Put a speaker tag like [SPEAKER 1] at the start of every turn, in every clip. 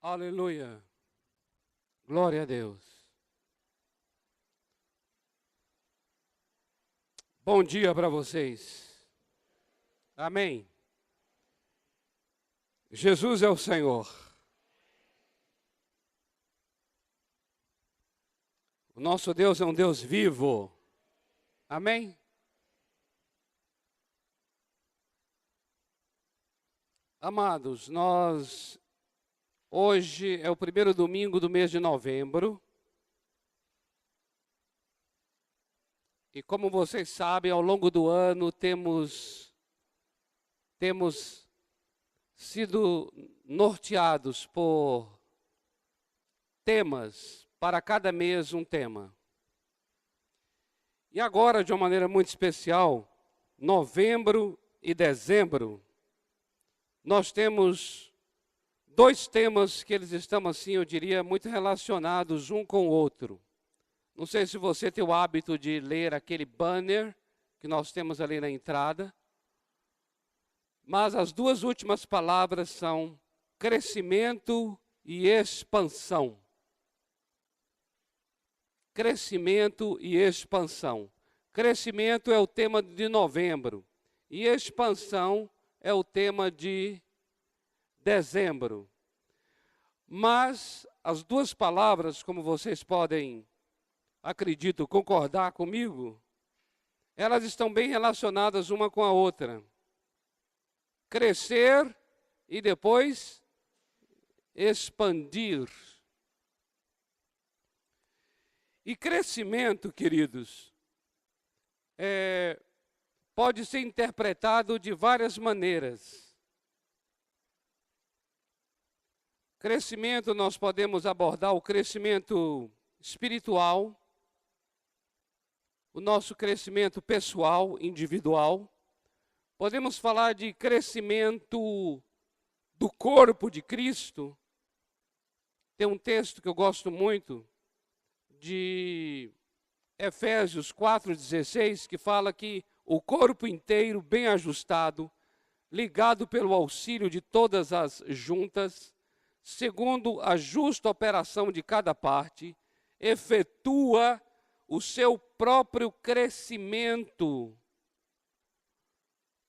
[SPEAKER 1] Aleluia. Glória a Deus. Bom dia para vocês. Amém. Jesus é o Senhor. O nosso Deus é um Deus vivo. Amém? Amados, hoje é o primeiro domingo do mês de novembro. E como vocês sabem, ao longo do ano temos sido norteados por temas, para cada mês um tema. E agora, de uma maneira muito especial, novembro e dezembro, nós temos dois temas que eles estão, assim, eu diria, muito relacionados um com o outro. Não sei se você tem o hábito de ler aquele banner que nós temos ali na entrada, mas as duas últimas palavras são crescimento e expansão. Crescimento e expansão. Crescimento é o tema de novembro e expansão é o tema de dezembro. Mas as duas palavras, como vocês podem, acredito, concordar comigo, elas estão bem relacionadas uma com a outra. Crescer e depois expandir. E crescimento, queridos, pode ser interpretado de várias maneiras. Crescimento, nós podemos abordar o crescimento espiritual, o nosso crescimento pessoal, individual. Podemos falar de crescimento do corpo de Cristo. Tem um texto que eu gosto muito, de Efésios 4,16, que fala que o corpo inteiro, bem ajustado, ligado pelo auxílio de todas as juntas, segundo a justa operação de cada parte, efetua o seu próprio crescimento.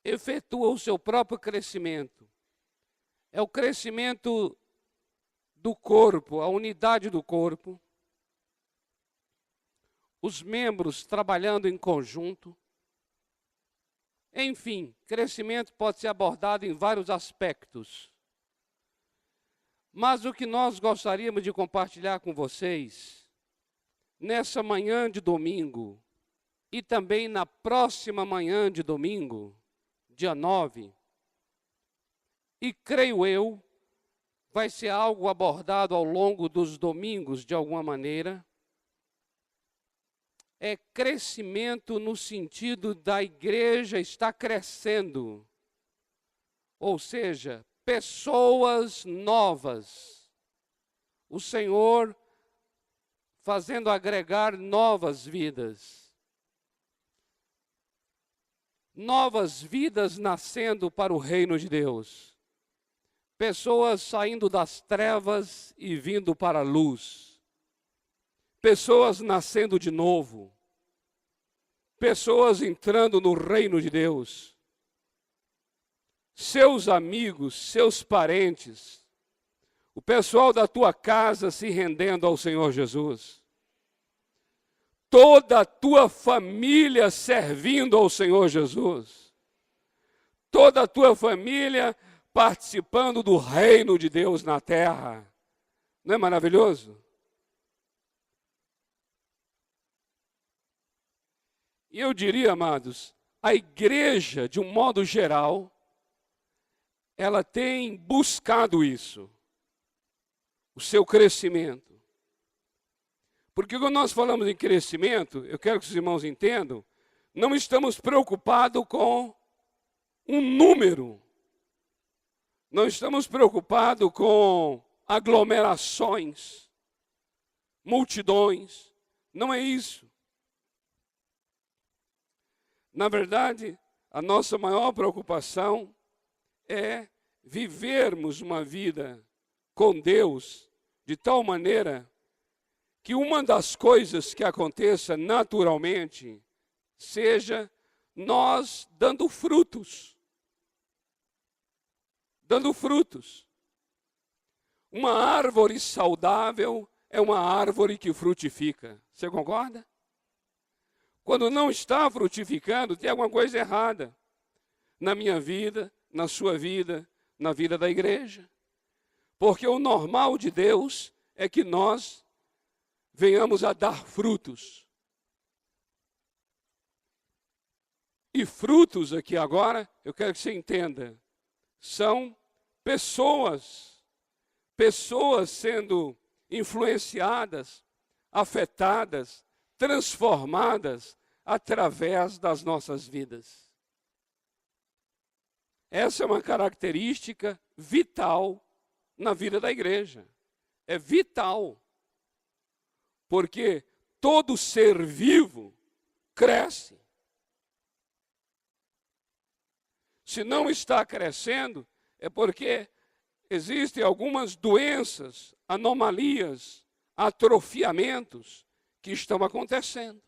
[SPEAKER 1] Efetua o seu próprio crescimento. É o crescimento do corpo, a unidade do corpo. Os membros trabalhando em conjunto. Enfim, crescimento pode ser abordado em vários aspectos. Mas o que nós gostaríamos de compartilhar com vocês, nessa manhã de domingo, e também na próxima manhã de domingo, dia 9, e creio eu, vai ser algo abordado ao longo dos domingos de alguma maneira, é crescimento no sentido da igreja estar crescendo. Ou seja, pessoas novas. O Senhor fazendo agregar novas vidas. Novas vidas nascendo para o reino de Deus. Pessoas saindo das trevas e vindo para a luz. Pessoas nascendo de novo. Pessoas entrando no reino de Deus. Seus amigos, seus parentes, o pessoal da tua casa se rendendo ao Senhor Jesus. Toda a tua família servindo ao Senhor Jesus. Toda a tua família participando do reino de Deus na terra. Não é maravilhoso? E eu diria, amados, a igreja, de um modo geral, ela tem buscado isso, o seu crescimento. Porque quando nós falamos em crescimento, eu quero que os irmãos entendam, não estamos preocupados com um número. Não estamos preocupados com aglomerações, multidões. Não é isso. Na verdade, a nossa maior preocupação é vivermos uma vida com Deus de tal maneira que uma das coisas que aconteça naturalmente seja nós dando frutos. Dando frutos. Uma árvore saudável é uma árvore que frutifica. Você concorda? Quando não está frutificando, tem alguma coisa errada na minha vida, na sua vida, na vida da igreja. Porque o normal de Deus é que nós venhamos a dar frutos. E frutos aqui agora, eu quero que você entenda, são pessoas sendo influenciadas, afetadas, transformadas através das nossas vidas. Essa é uma característica vital na vida da igreja. É vital. Porque todo ser vivo cresce. Se não está crescendo, é porque existem algumas doenças, anomalias, atrofiamentos que estão acontecendo,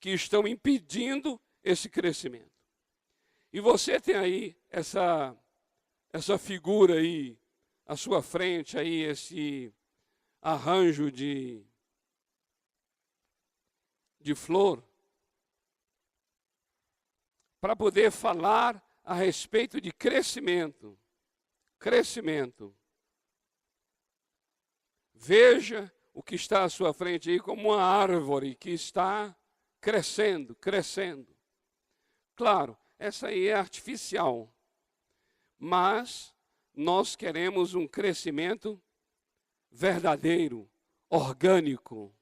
[SPEAKER 1] que estão impedindo esse crescimento. E você tem aí essa figura aí, à sua frente, aí, esse arranjo de flor, para poder falar a respeito de crescimento. Crescimento. Veja o que está à sua frente aí como uma árvore que está crescendo, crescendo. Claro, essa aí é artificial, mas nós queremos um crescimento verdadeiro, orgânico,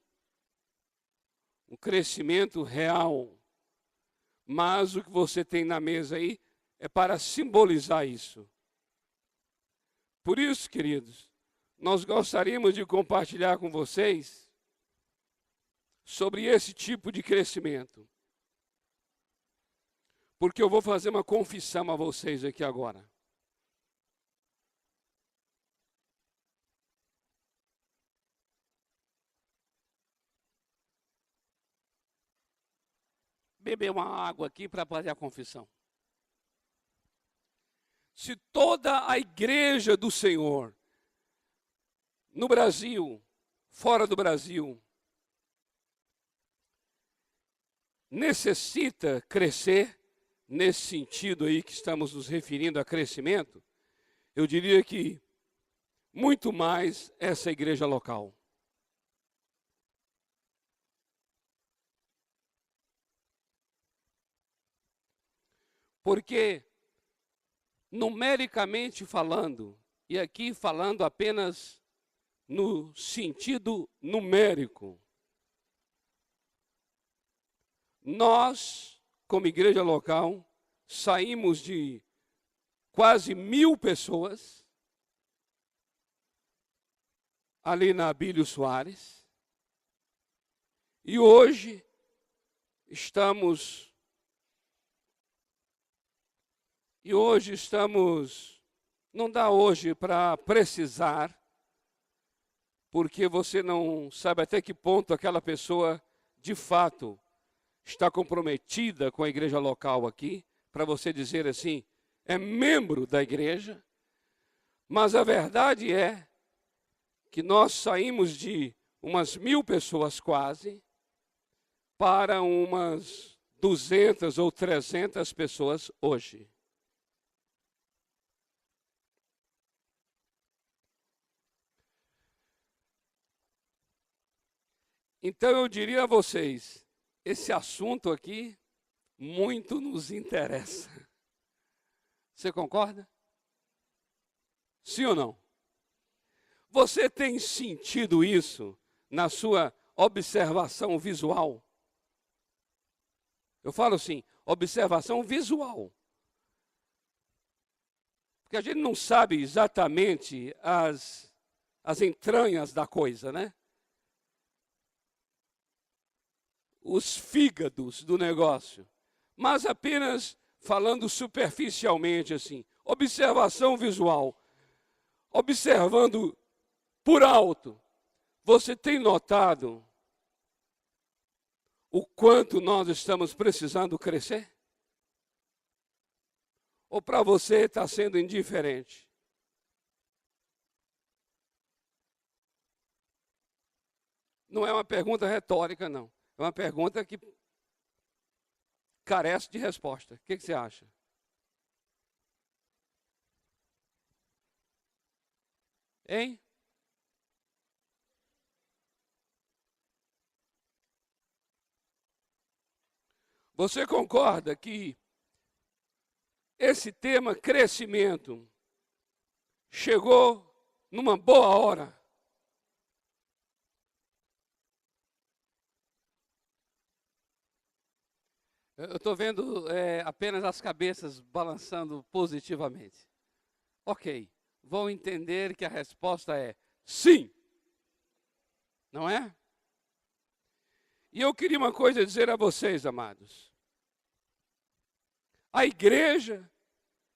[SPEAKER 1] um crescimento real. Mas o que você tem na mesa aí é para simbolizar isso. Por isso, queridos, nós gostaríamos de compartilhar com vocês sobre esse tipo de crescimento. Porque eu vou fazer uma confissão a vocês aqui agora. Beber uma água aqui para fazer a confissão. Se toda a igreja do Senhor, no Brasil, fora do Brasil, necessita crescer, nesse sentido aí que estamos nos referindo a crescimento, eu diria que muito mais essa igreja local. Porque, numericamente falando, e aqui falando apenas no sentido numérico, nós, como igreja local, saímos de quase 1000 pessoas ali na Abílio Soares, e hoje estamos não dá hoje para precisar, porque você não sabe até que ponto aquela pessoa, de fato, está comprometida com a igreja local aqui, para você dizer assim, é membro da igreja. Mas a verdade é que nós saímos de umas 1000 pessoas quase, para umas 200 ou 300 pessoas hoje. Então eu diria a vocês, esse assunto aqui muito nos interessa. Você concorda? Sim ou não? Você tem sentido isso na sua observação visual? Eu falo assim, observação visual. Porque a gente não sabe exatamente as entranhas da coisa, né? Os fígados do negócio, mas apenas falando superficialmente assim, observação visual. observando por alto, você tem notado o quanto nós estamos precisando crescer? Ou para você está sendo indiferente? Não é uma pergunta retórica, não. É uma pergunta que carece de resposta. O que você acha? Hein? Você concorda que esse tema crescimento chegou numa boa hora? Eu estou vendo apenas as cabeças balançando positivamente. Ok, vão entender que a resposta é sim. Não é? E eu queria uma coisa dizer a vocês, amados. A igreja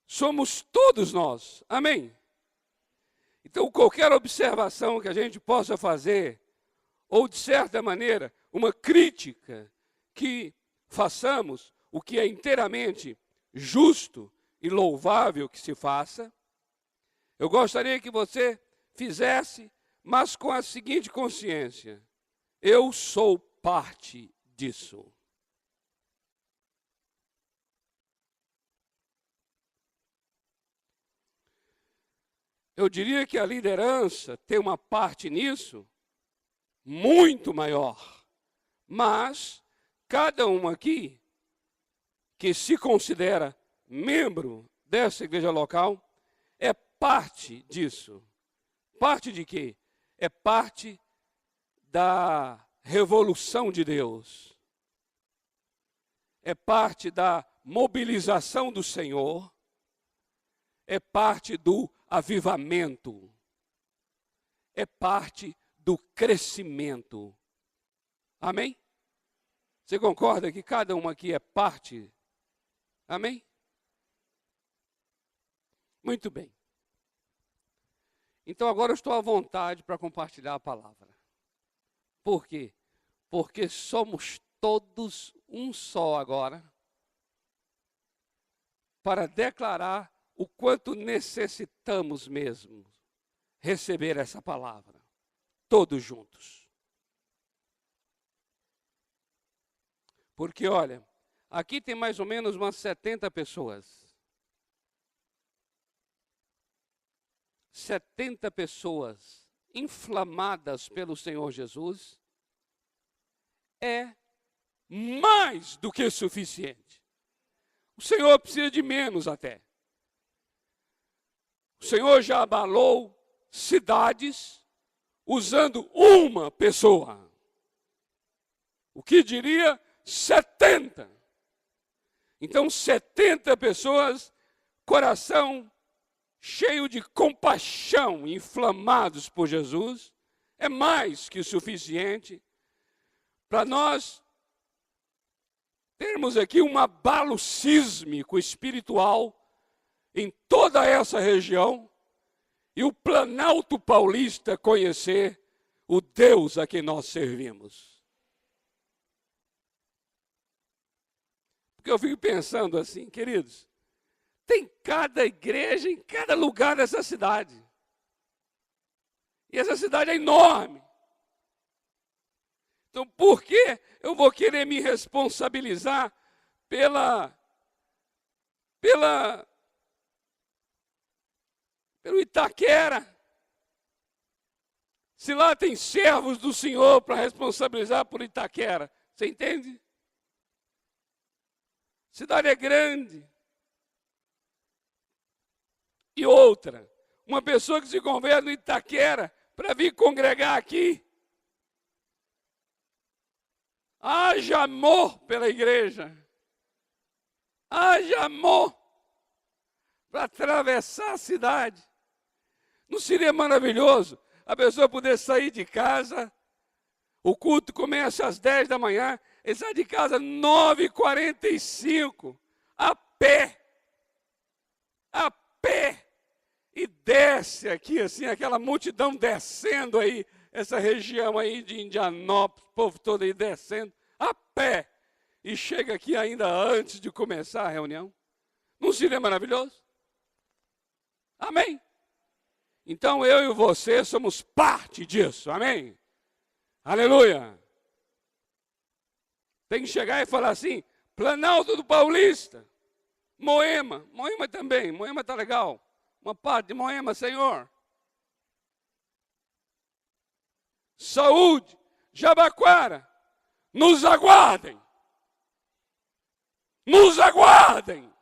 [SPEAKER 1] somos todos nós. Amém? Então, qualquer observação que a gente possa fazer, ou de certa maneira, uma crítica que façamos, o que é inteiramente justo e louvável que se faça, eu gostaria que você fizesse, mas com a seguinte consciência: eu sou parte disso. Eu diria que a liderança tem uma parte nisso muito maior, mas cada um aqui que se considera membro dessa igreja local é parte disso. Parte de quê? É parte da revolução de Deus. É parte da mobilização do Senhor. É parte do avivamento. É parte do crescimento. Amém? Você concorda que cada um aqui é parte? Amém? Muito bem. Então agora eu estou à vontade para compartilhar a palavra. Por quê? Porque somos todos um só agora para declarar o quanto necessitamos mesmo receber essa palavra, todos juntos. Porque, olha, aqui tem mais ou menos umas 70 pessoas. 70 pessoas inflamadas pelo Senhor Jesus é mais do que suficiente. O Senhor precisa de menos até. O Senhor já abalou cidades usando uma pessoa. O que diria 70? Então 70 pessoas, coração cheio de compaixão, inflamados por Jesus, é mais que suficiente para nós termos aqui um abalo sísmico espiritual em toda essa região e o Planalto Paulista conhecer o Deus a quem nós servimos. Porque eu fico pensando assim, queridos, tem cada igreja em cada lugar dessa cidade. E essa cidade é enorme. Então, por que eu vou querer me responsabilizar pelo Itaquera? Se lá tem servos do Senhor para responsabilizar por Itaquera. Você entende? Cidade é grande. E outra, uma pessoa que se converte no Itaquera para vir congregar aqui. Haja amor pela igreja. Haja amor para atravessar a cidade. Não seria maravilhoso a pessoa poder sair de casa, o culto começa às 10 da manhã, ele sai de casa às 9h45, a pé, e desce aqui, assim, aquela multidão descendo aí, essa região aí de Indianópolis, o povo todo aí descendo, a pé, e chega aqui ainda antes de começar a reunião. Não seria maravilhoso? Amém? Então eu e você somos parte disso, amém? Aleluia! Tem que chegar e falar assim, Planalto do Paulista, Moema também, Moema está legal, uma parte de Moema, Senhor. Saúde, Jabaquara, nos aguardem. Nos aguardem.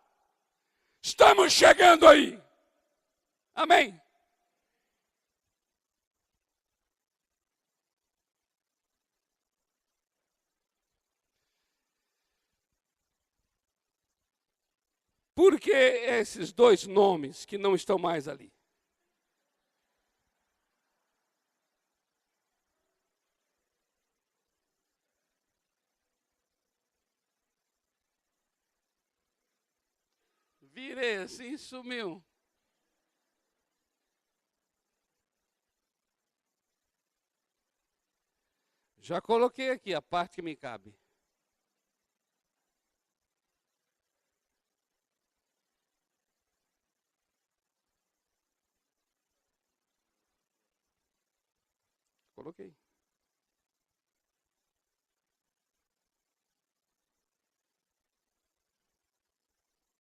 [SPEAKER 1] Estamos chegando aí. Amém? Por que esses dois nomes que não estão mais ali? Virei assim e sumiu. Já coloquei aqui a parte que me cabe. Coloquei.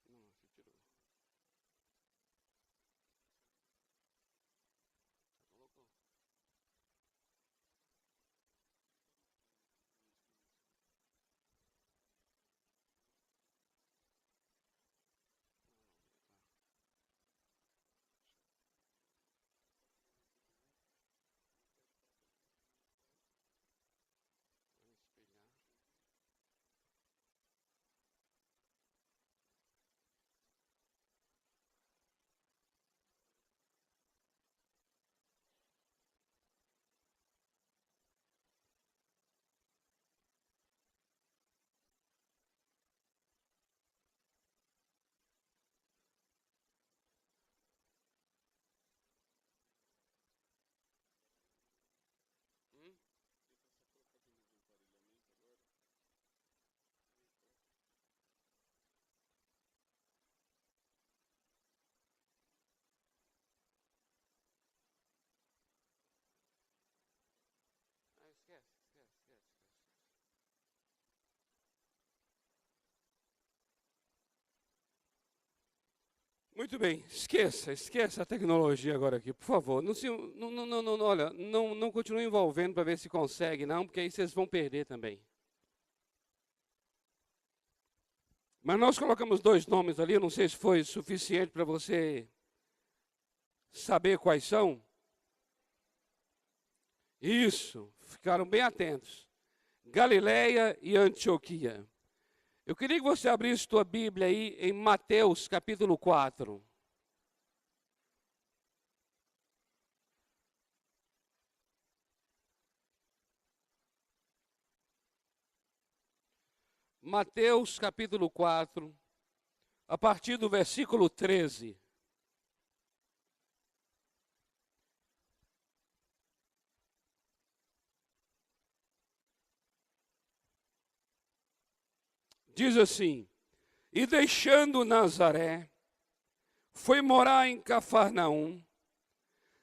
[SPEAKER 1] Não, você tirou. Colocou. Esquece. Muito bem, esqueça a tecnologia agora aqui, por favor. Olha, não continue envolvendo para ver se consegue, não, porque aí vocês vão perder também. Mas nós colocamos dois nomes ali, eu não sei se foi suficiente para você saber quais são. Isso, ficaram bem atentos. Galileia e Antioquia. Eu queria que você abrisse sua Bíblia aí em Mateus capítulo 4. Mateus capítulo 4, a partir do versículo 13. Diz assim: e deixando Nazaré, foi morar em Cafarnaum,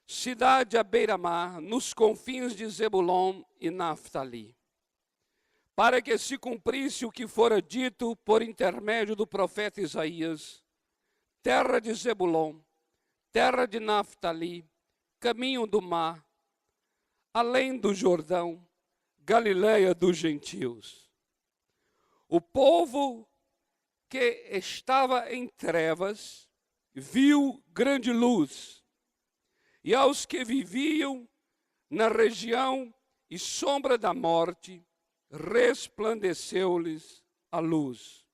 [SPEAKER 1] cidade à beira-mar, nos confins de Zebulon e Naftali, para que se cumprisse o que fora dito por intermédio do profeta Isaías: terra de Zebulon, terra de Naftali, caminho do mar, além do Jordão, Galileia dos gentios. O povo que estava em trevas viu grande luz, e aos que viviam na região e sombra da morte, resplandeceu-lhes a luz.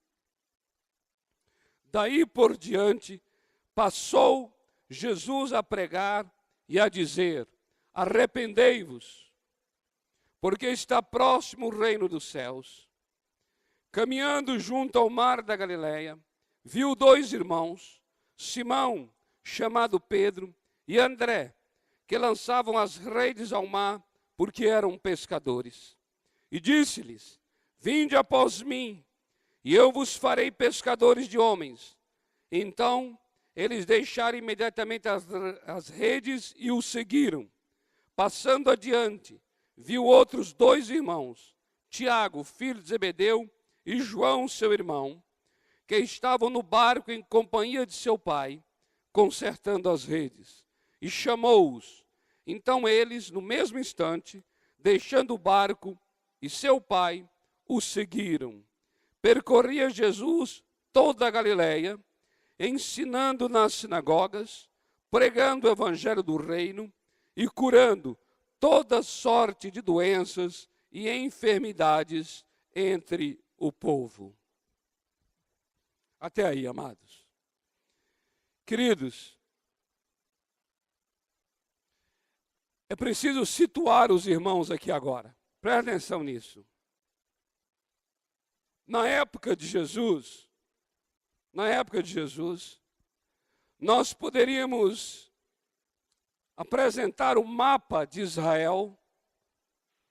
[SPEAKER 1] Daí por diante, passou Jesus a pregar e a dizer: arrependei-vos, porque está próximo o reino dos céus. Caminhando junto ao mar da Galileia, viu dois irmãos, Simão, chamado Pedro, e André, que lançavam as redes ao mar, porque eram pescadores. E disse-lhes: vinde após mim, e eu vos farei pescadores de homens. Então eles deixaram imediatamente as redes e o seguiram. Passando adiante, viu outros 2 irmãos, Tiago, filho de Zebedeu, e João, seu irmão, que estavam no barco em companhia de seu pai, consertando as redes. E chamou-os. Então eles, no mesmo instante, deixando o barco e seu pai, o seguiram. Percorria Jesus toda a Galileia, ensinando nas sinagogas, pregando o evangelho do reino e curando toda sorte de doenças e enfermidades entre o povo. Até aí, amados. Queridos, é preciso situar os irmãos aqui agora. Presta atenção nisso. Na época de Jesus, nós poderíamos apresentar o mapa de Israel,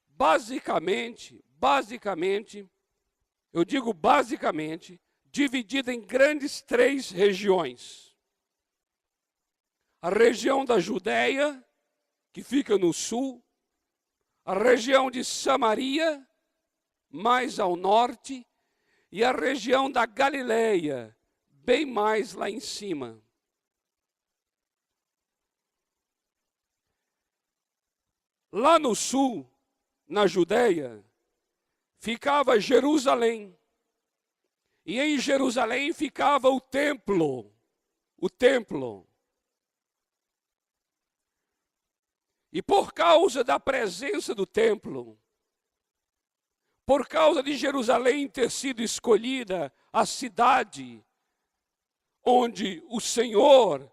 [SPEAKER 1] basicamente, eu digo basicamente, dividido em grandes 3 regiões. A região da Judéia, que fica no sul, a região de Samaria, mais ao norte, e a região da Galileia, bem mais lá em cima. Lá no sul, na Judéia, ficava Jerusalém. E em Jerusalém ficava o templo. E por causa da presença do templo, por causa de Jerusalém ter sido escolhida a cidade onde o Senhor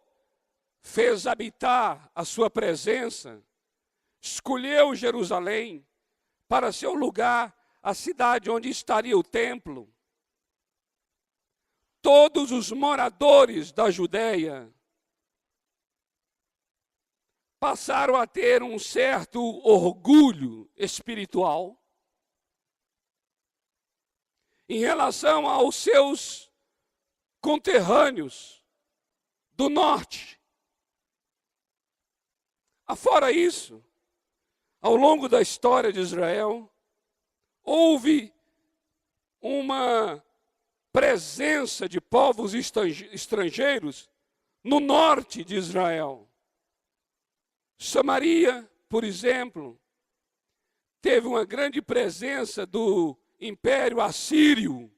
[SPEAKER 1] fez habitar a sua presença, escolheu Jerusalém para ser o lugar, a cidade onde estaria o templo. Todos os moradores da Judéia passaram a ter um certo orgulho espiritual em relação aos seus conterrâneos do norte. Afora isso, ao longo da história de Israel, houve uma presença de povos estrangeiros no norte de Israel. Samaria, por exemplo, teve uma grande presença do Império Assírio.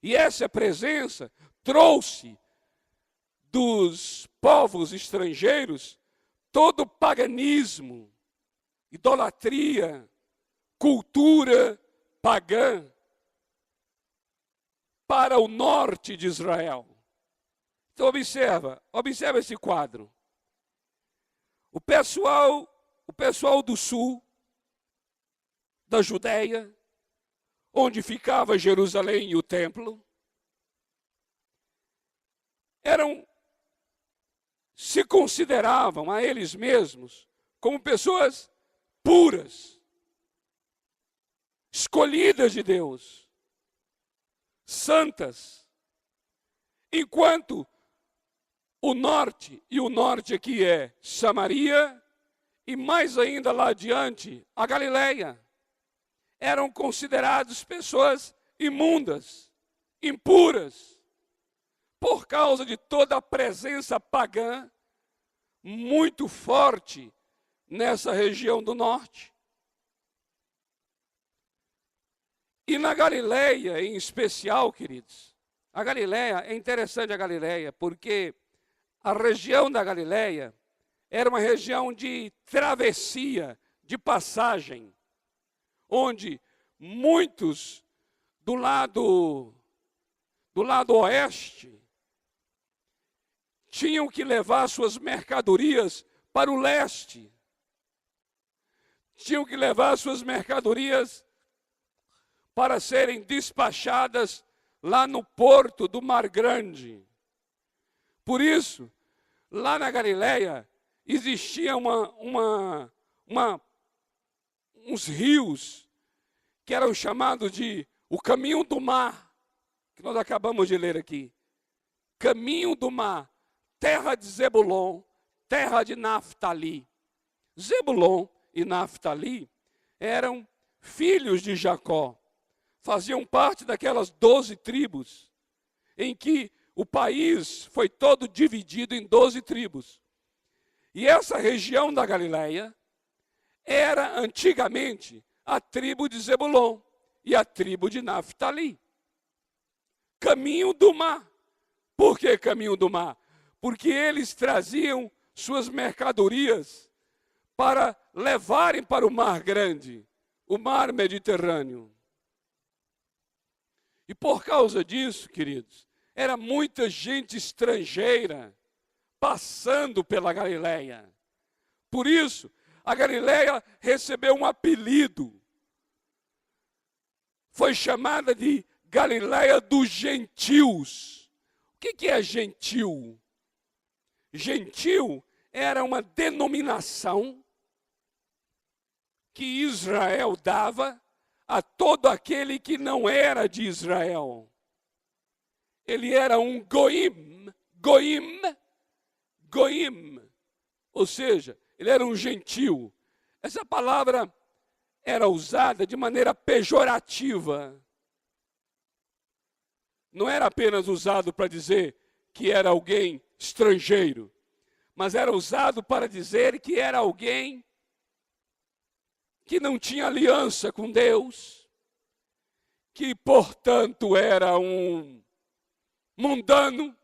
[SPEAKER 1] E essa presença trouxe dos povos estrangeiros todo o paganismo, idolatria, cultura pagã para o norte de Israel. Então observa esse quadro. O pessoal do sul, da Judéia, onde ficava Jerusalém e o templo, se consideravam a eles mesmos como pessoas puras, escolhidas de Deus, santas, enquanto o norte aqui é Samaria, e mais ainda lá adiante, a Galileia, eram considerados pessoas imundas, impuras, por causa de toda a presença pagã muito forte nessa região do norte. E na Galileia, em especial, queridos, a Galileia, é interessante a Galileia, porque a região da Galileia era uma região de travessia, de passagem, onde muitos do lado oeste tinham que levar suas mercadorias para o leste. Tinham que levar suas mercadorias para serem despachadas lá no porto do Mar Grande. Por isso, lá na Galileia existia uns rios que eram chamados de o caminho do mar, que nós acabamos de ler aqui. Caminho do mar, terra de Zebulon, terra de Naftali. Zebulon e Naftali eram filhos de Jacó. Faziam parte daquelas 12 tribos, em que o país foi todo dividido em 12 tribos. E essa região da Galileia era antigamente a tribo de Zebulon e a tribo de Naftali. Caminho do mar. Por que caminho do mar? Porque eles traziam suas mercadorias para levarem para o mar grande, o mar Mediterrâneo. E por causa disso, queridos, era muita gente estrangeira passando pela Galileia. Por isso, a Galileia recebeu um apelido. Foi chamada de Galileia dos gentios. O que é gentil? Gentil era uma denominação que Israel dava a todo aquele que não era de Israel. Ele era um goim, ou seja, ele era um gentil. Essa palavra era usada de maneira pejorativa. Não era apenas usado para dizer que era alguém estrangeiro, mas era usado para dizer que era alguém que não tinha aliança com Deus, que, portanto, era um mundano.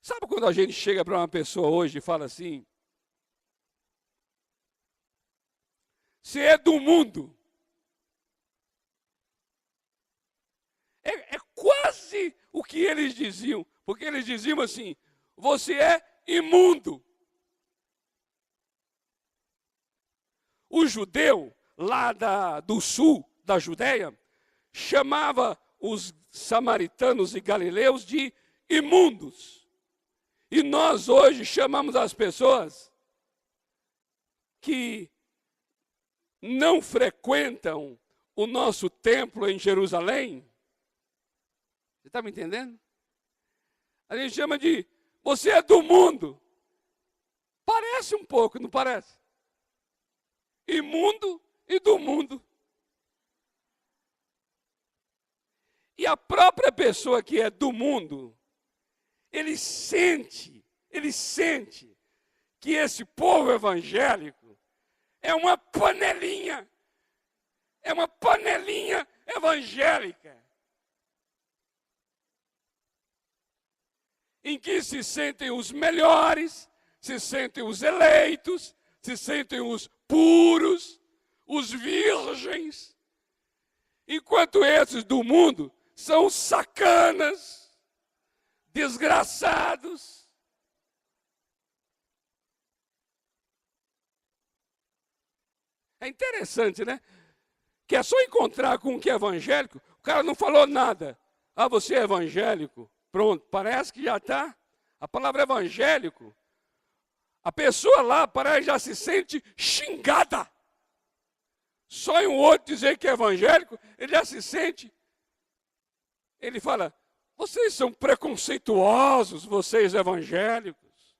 [SPEAKER 1] Sabe quando a gente chega para uma pessoa hoje e fala assim: você é do mundo? É quase o que eles diziam, porque eles diziam assim: você é imundo. O judeu lá do sul da Judéia chamava os samaritanos e galileus de imundos. E nós hoje chamamos as pessoas que não frequentam o nosso templo em Jerusalém. Você está me entendendo? A gente chama de, você é do mundo. Parece um pouco, não parece? Imundo e do mundo. E a própria pessoa que é do mundo, ele sente que esse povo evangélico é uma panelinha evangélica, em que se sentem os melhores, se sentem os eleitos, se sentem os puros, os virgens, enquanto esses do mundo são sacanas, desgraçados. É interessante, né? Que é só encontrar com um que é evangélico, o cara não falou nada. Ah, você é evangélico? Pronto, parece que já está. A palavra evangélico, a pessoa lá parece já se sente xingada. Só em um outro dizer que é evangélico, ele já se sente. Ele fala: vocês são preconceituosos, vocês evangélicos.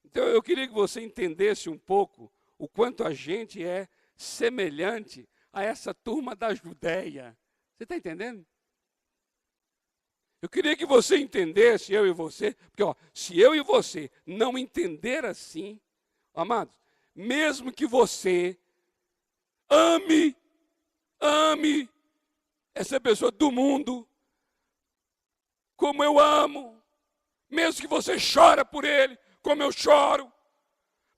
[SPEAKER 1] Então eu queria que você entendesse um pouco o quanto a gente é semelhante a essa turma da Judéia. Você está entendendo? Eu queria que você entendesse, eu e você, porque se eu e você não entender assim, amados, mesmo que você ame essa pessoa do mundo, como eu amo, mesmo que você chora por ele, como eu choro,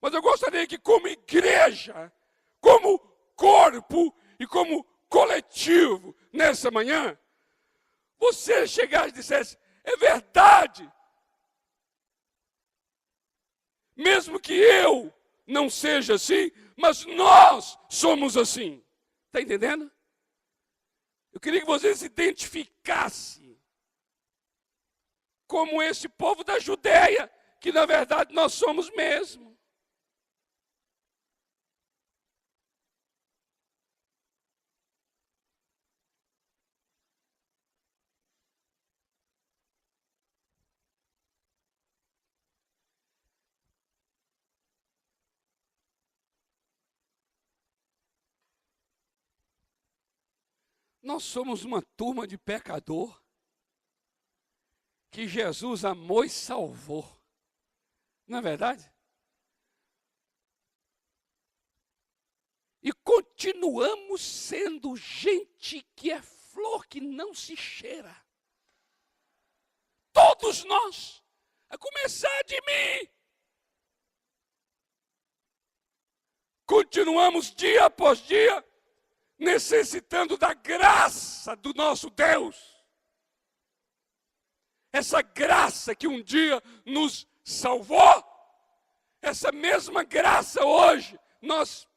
[SPEAKER 1] mas eu gostaria que como igreja, como corpo e como coletivo, nessa manhã, você chegasse e dissesse: é verdade. Mesmo que eu não seja assim, mas nós somos assim. Está entendendo? Eu queria que você se identificasse como esse povo da Judeia, que na verdade nós somos mesmo. Nós somos uma turma de pecador que Jesus amou e salvou. Não é verdade? E continuamos sendo gente que é flor que não se cheira. Todos nós, a começar de mim. Continuamos dia após dia necessitando da graça do nosso Deus. Essa graça que um dia nos salvou, essa mesma graça hoje, nós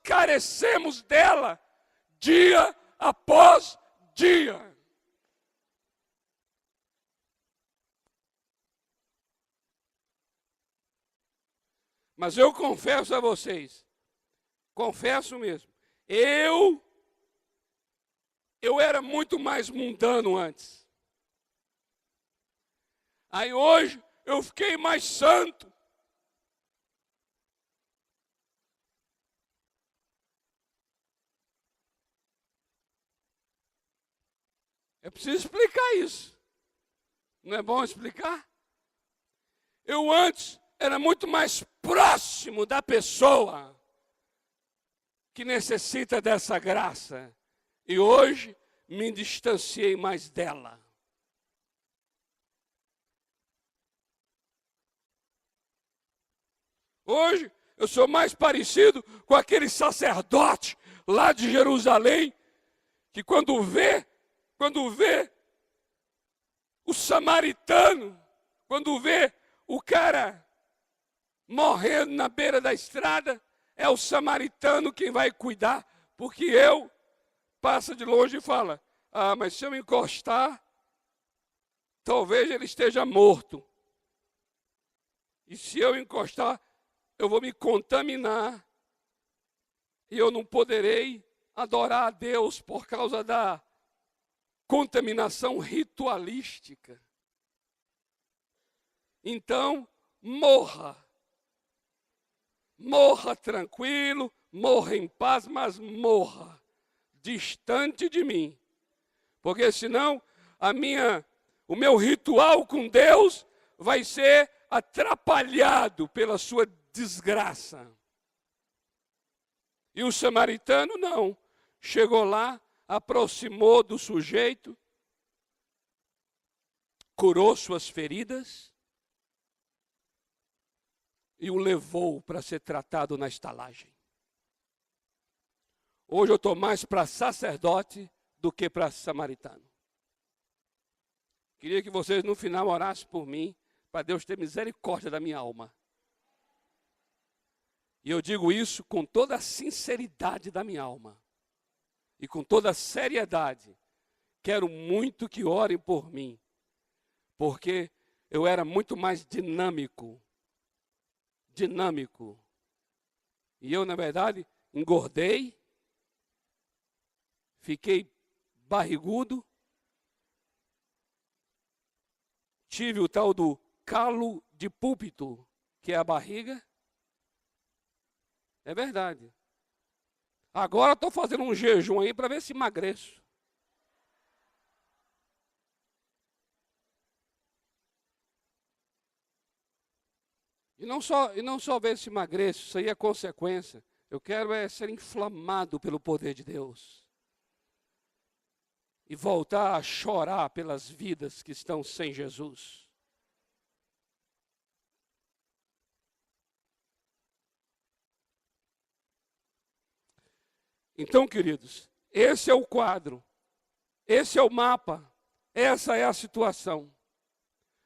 [SPEAKER 1] carecemos dela dia após dia. Mas eu confesso a vocês, confesso mesmo, eu era muito mais mundano antes. Aí hoje eu fiquei mais santo. É preciso explicar isso. Não é bom explicar? Eu antes era muito mais próximo da pessoa que necessita dessa graça. E hoje me distanciei mais dela. Hoje eu sou mais parecido com aquele sacerdote lá de Jerusalém, que quando vê o samaritano, quando vê o cara morrendo na beira da estrada, é o samaritano quem vai cuidar, porque eu passa de longe e fala, mas se eu encostar, talvez ele esteja morto. E se eu encostar, eu vou me contaminar e eu não poderei adorar a Deus por causa da contaminação ritualística. Então, morra tranquilo, morra em paz, mas morra distante de mim. Porque senão o meu ritual com Deus vai ser atrapalhado pela sua desgraça. E o samaritano não. Chegou lá, aproximou do sujeito, curou suas feridas e o levou para ser tratado na estalagem. Hoje eu estou mais para sacerdote do que para samaritano. Queria que vocês no final orassem por mim, para Deus ter misericórdia da minha alma. E eu digo isso com toda a sinceridade da minha alma. E com toda a seriedade. Quero muito que orem por mim. Porque eu era muito mais dinâmico. E eu, na verdade, engordei. Fiquei barrigudo. Tive o tal do calo de púlpito, que é a barriga. É verdade. Agora estou fazendo um jejum aí para ver se emagreço. E não só ver se emagreço, isso aí é consequência. Eu quero ser inflamado pelo poder de Deus. E voltar a chorar pelas vidas que estão sem Jesus. Então, queridos, esse é o quadro, esse é o mapa, essa é a situação.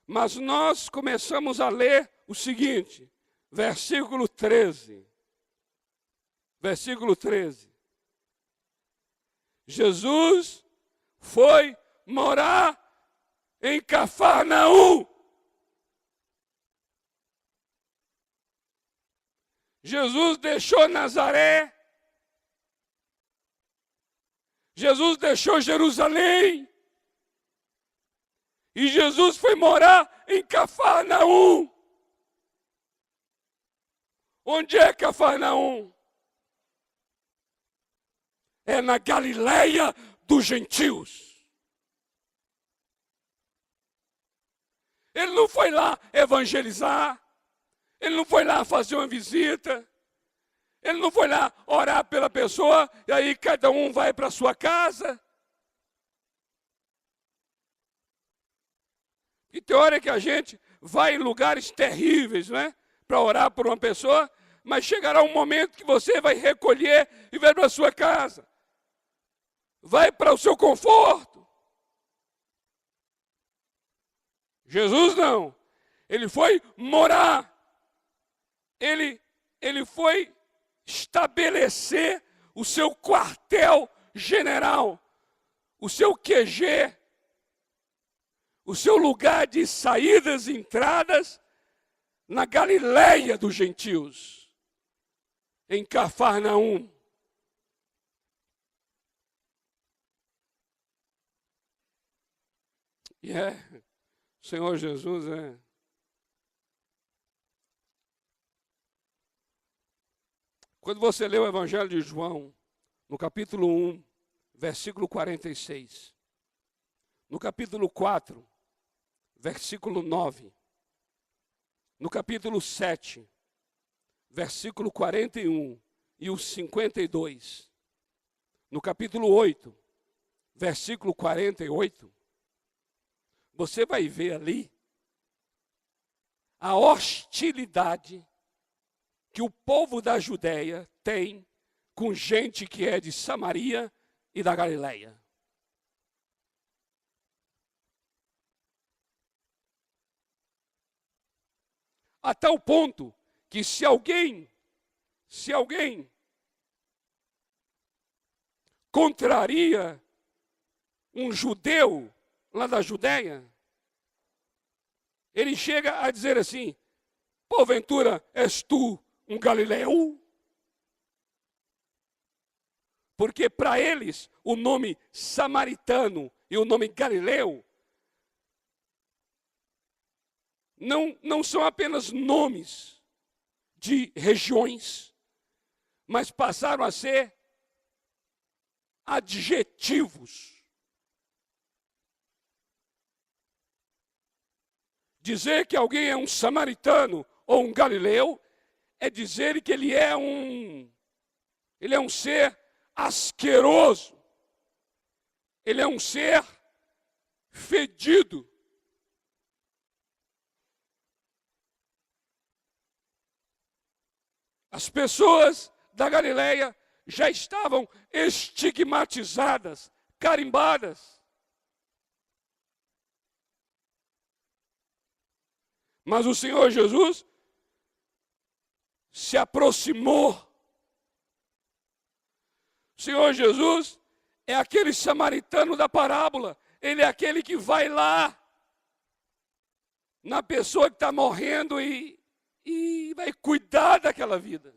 [SPEAKER 1] Mas nós começamos a ler o seguinte, versículo 13. Versículo 13. Jesus foi morar em Cafarnaum. Jesus deixou Nazaré. Jesus deixou Jerusalém. E Jesus foi morar em Cafarnaum. Onde é Cafarnaum? É na Galileia dos gentios. Ele não foi lá evangelizar. Ele não foi lá fazer uma visita. Ele não foi lá orar pela pessoa e aí cada um vai para sua casa. E tem hora que a gente vai em lugares terríveis, não é? Para orar por uma pessoa, mas chegará um momento que você vai recolher e vai para a sua casa. Vai para o seu conforto. Jesus não. Ele foi morar. Ele foi estabelecer o seu quartel general, o seu QG, o seu lugar de saídas e entradas na Galileia dos gentios, em Cafarnaum. E o Senhor Jesus Quando você lê o Evangelho de João, no capítulo 1, versículo 46, no capítulo 4, versículo 9, no capítulo 7, versículo 41 e o 52, no capítulo 8, versículo 48, você vai ver ali a hostilidade que o povo da Judéia tem com gente que é de Samaria e da Galileia. A tal ponto que se alguém contraria um judeu lá da Judéia, ele chega a dizer assim: porventura és tu um galileu? Porque para eles o nome samaritano e o nome galileu não são apenas nomes de regiões, mas passaram a ser adjetivos. Dizer que alguém é um samaritano ou um galileu é dizer que ele é um ser asqueroso. Ele é um ser fedido. As pessoas da Galileia já estavam estigmatizadas, carimbadas. Mas o Senhor Jesus se aproximou. O Senhor Jesus é aquele samaritano da parábola. Ele é aquele que vai lá na pessoa que está morrendo e vai cuidar daquela vida.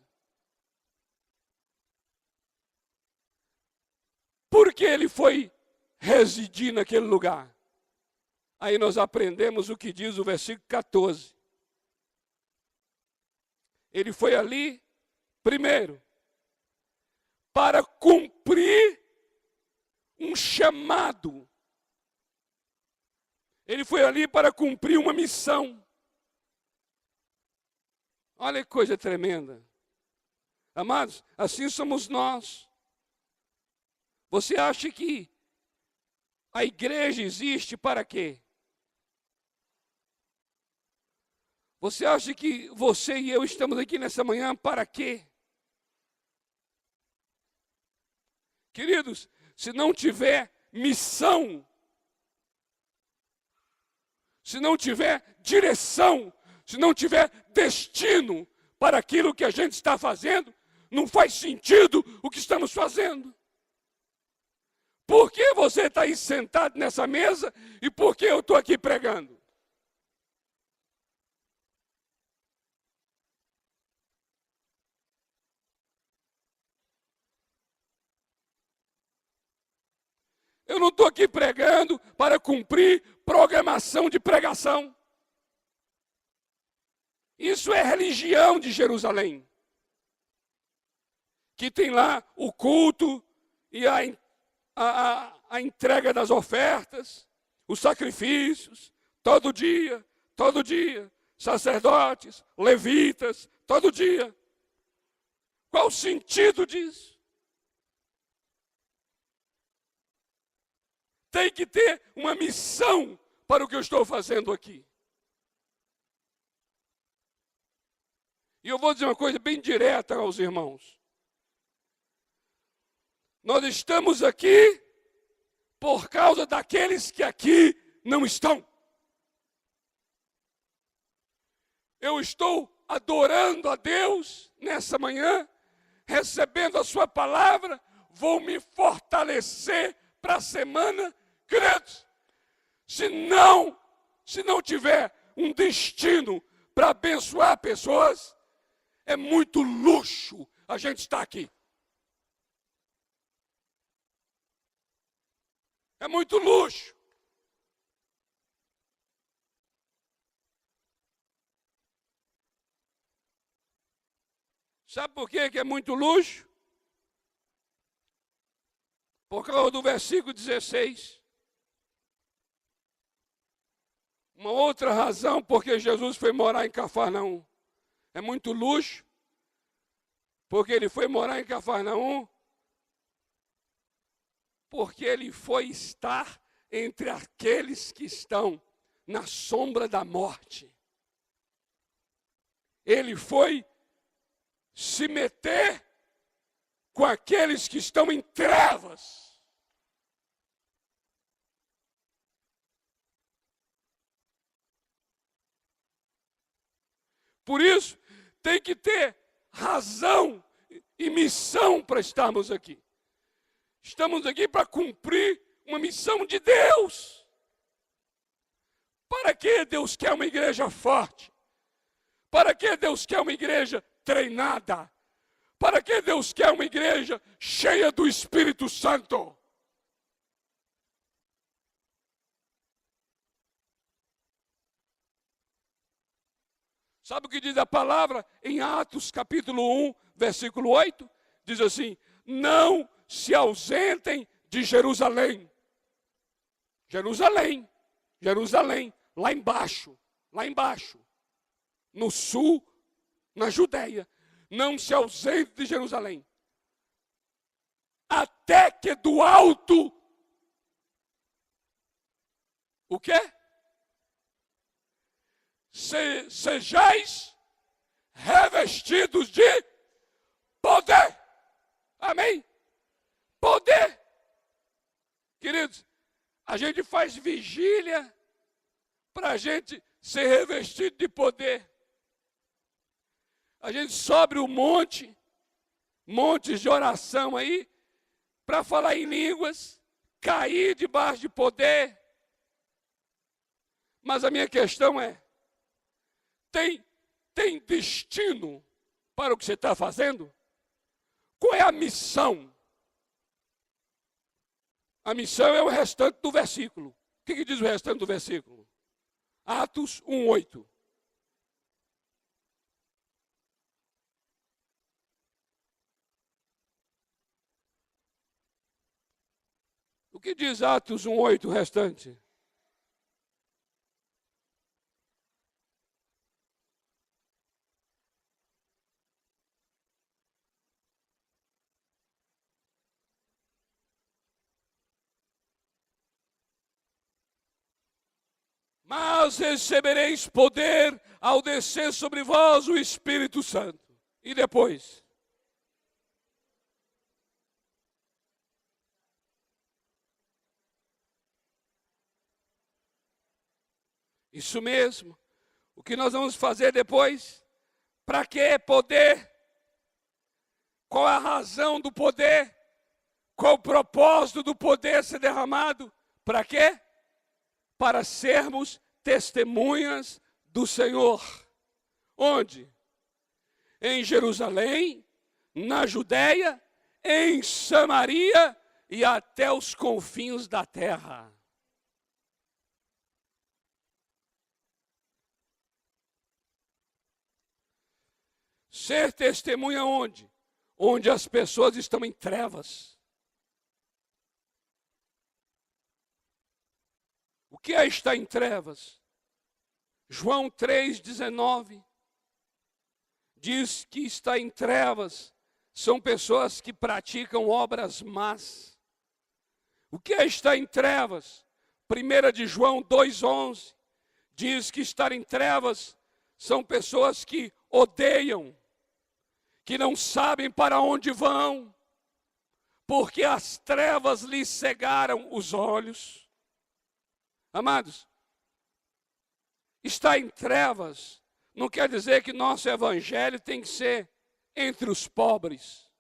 [SPEAKER 1] Por que ele foi residir naquele lugar? Aí nós aprendemos o que diz o versículo 14. Ele foi ali, primeiro, para cumprir um chamado. Ele foi ali para cumprir uma missão. Olha que coisa tremenda. Amados, assim somos nós. Você acha que a igreja existe para quê? Você acha que você e eu estamos aqui nessa manhã para quê? Queridos, se não tiver missão, se não tiver direção, se não tiver destino para aquilo que a gente está fazendo, não faz sentido o que estamos fazendo. Por que você está aí sentado nessa mesa e por que eu estou aqui pregando? Eu não estou aqui pregando para cumprir programação de pregação. Isso é religião de Jerusalém, que tem lá o culto e a entrega das ofertas, os sacrifícios, todo dia, sacerdotes, levitas, todo dia. Qual o sentido disso? Tem que ter uma missão para o que eu estou fazendo aqui. E eu vou dizer uma coisa bem direta aos irmãos. Nós estamos aqui por causa daqueles que aqui não estão. Eu estou adorando a Deus nessa manhã, recebendo a sua palavra, vou me fortalecer para a semana, queridos. Se não tiver um destino para abençoar pessoas, é muito luxo a gente estar aqui. É muito luxo. Sabe por que é muito luxo? Por causa do versículo 16. Uma outra razão porque Jesus foi morar em Cafarnaum. É muito luxo, porque ele foi morar em Cafarnaum, porque ele foi estar entre aqueles que estão na sombra da morte. Ele foi se meter com aqueles que estão em trevas. Por isso, tem que ter razão e missão para estarmos aqui. Estamos aqui para cumprir uma missão de Deus. Para que Deus quer uma igreja forte? Para que Deus quer uma igreja treinada? Para que Deus quer uma igreja cheia do Espírito Santo? Sabe o que diz a palavra em Atos capítulo 1, versículo 8? Diz assim: não se ausentem de Jerusalém. Jerusalém, lá embaixo, no sul, na Judéia. Não se ausente de Jerusalém. Até que do alto, o quê? Sejais revestidos de poder. Amém? Poder. Queridos, a gente faz vigília para a gente ser revestido de poder. A gente sobe o montes de oração aí, para falar em línguas, cair debaixo de poder. Mas a minha questão é, tem destino para o que você está fazendo? Qual é a missão? A missão é o restante do versículo. O que diz o restante do versículo? Atos 1:8. O que diz Atos 1:8 o restante? Mas recebereis poder ao descer sobre vós o Espírito Santo. E depois? Isso mesmo. O que nós vamos fazer depois? Para que poder? Qual a razão do poder? Qual o propósito do poder ser derramado? Para quê? Para sermos testemunhas do Senhor. Onde? Em Jerusalém, na Judéia, em Samaria e até os confins da terra. Ser testemunha onde? Onde as pessoas estão em trevas. O que é estar em trevas? João 3,19 diz que está em trevas são pessoas que praticam obras más. O que é estar em trevas? 1 de João 2,11 diz que estar em trevas são pessoas que odeiam, que não sabem para onde vão, porque as trevas lhes cegaram os olhos. Amados, estar em trevas não quer dizer que nosso evangelho tem que ser entre os pobres.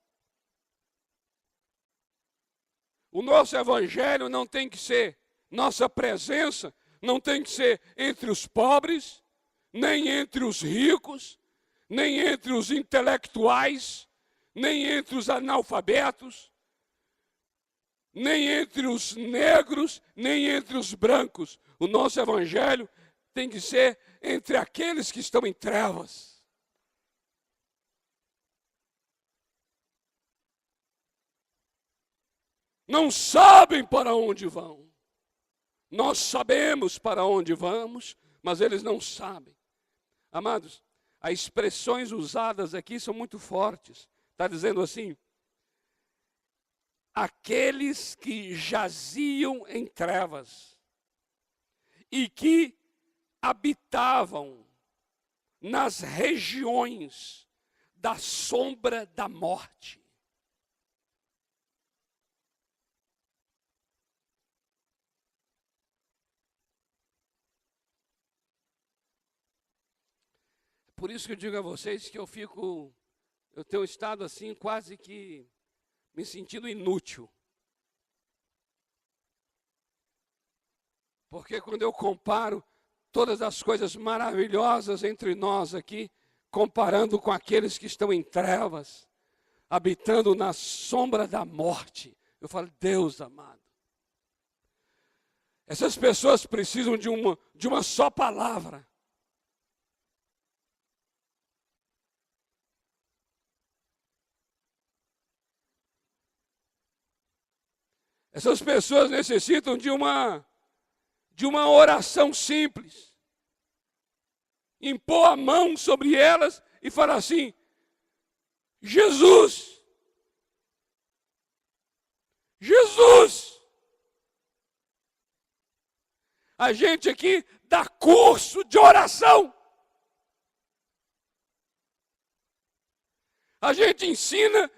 [SPEAKER 1] O nosso evangelho não tem que ser, nossa presença não tem que ser entre os pobres, nem entre os ricos, nem entre os intelectuais, nem entre os analfabetos, nem entre os negros, nem entre os brancos. O nosso evangelho tem que ser entre aqueles que estão em trevas. Não sabem para onde vão. Nós sabemos para onde vamos, mas eles não sabem. Amados, as expressões usadas aqui são muito fortes. Está dizendo assim: aqueles que jaziam em trevas e que habitavam nas regiões da sombra da morte. Por isso que eu digo a vocês que eu tenho estado assim quase que me sentindo inútil. Porque quando eu comparo todas as coisas maravilhosas entre nós aqui, comparando com aqueles que estão em trevas, habitando na sombra da morte, eu falo, Deus amado, essas pessoas precisam de uma só palavra. Essas pessoas necessitam de uma oração simples. Impor a mão sobre elas e falar assim: Jesus, Jesus. A gente aqui dá curso de oração. A gente ensina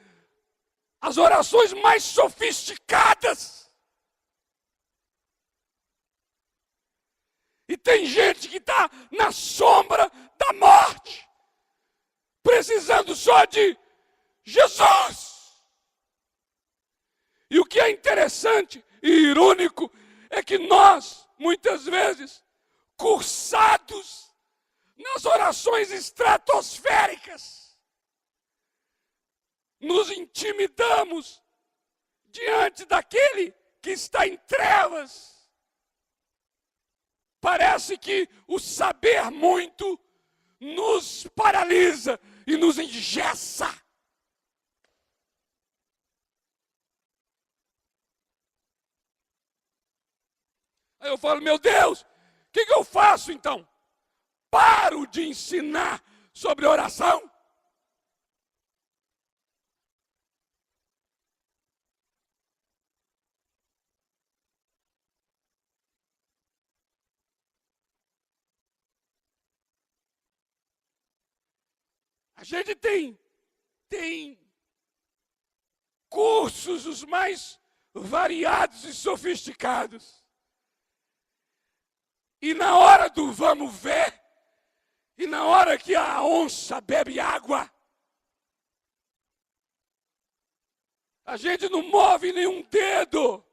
[SPEAKER 1] as orações mais sofisticadas. E tem gente que está na sombra da morte, precisando só de Jesus. E o que é interessante e irônico é que nós, muitas vezes, cursados nas orações estratosféricas, nos intimidamos diante daquele que está em trevas. Parece que o saber muito nos paralisa e nos engessa. Aí eu falo, meu Deus, o que eu faço então? Paro de ensinar sobre oração? A gente tem cursos os mais variados e sofisticados. E na hora do vamos ver, e na hora que a onça bebe água, A gente não move nenhum dedo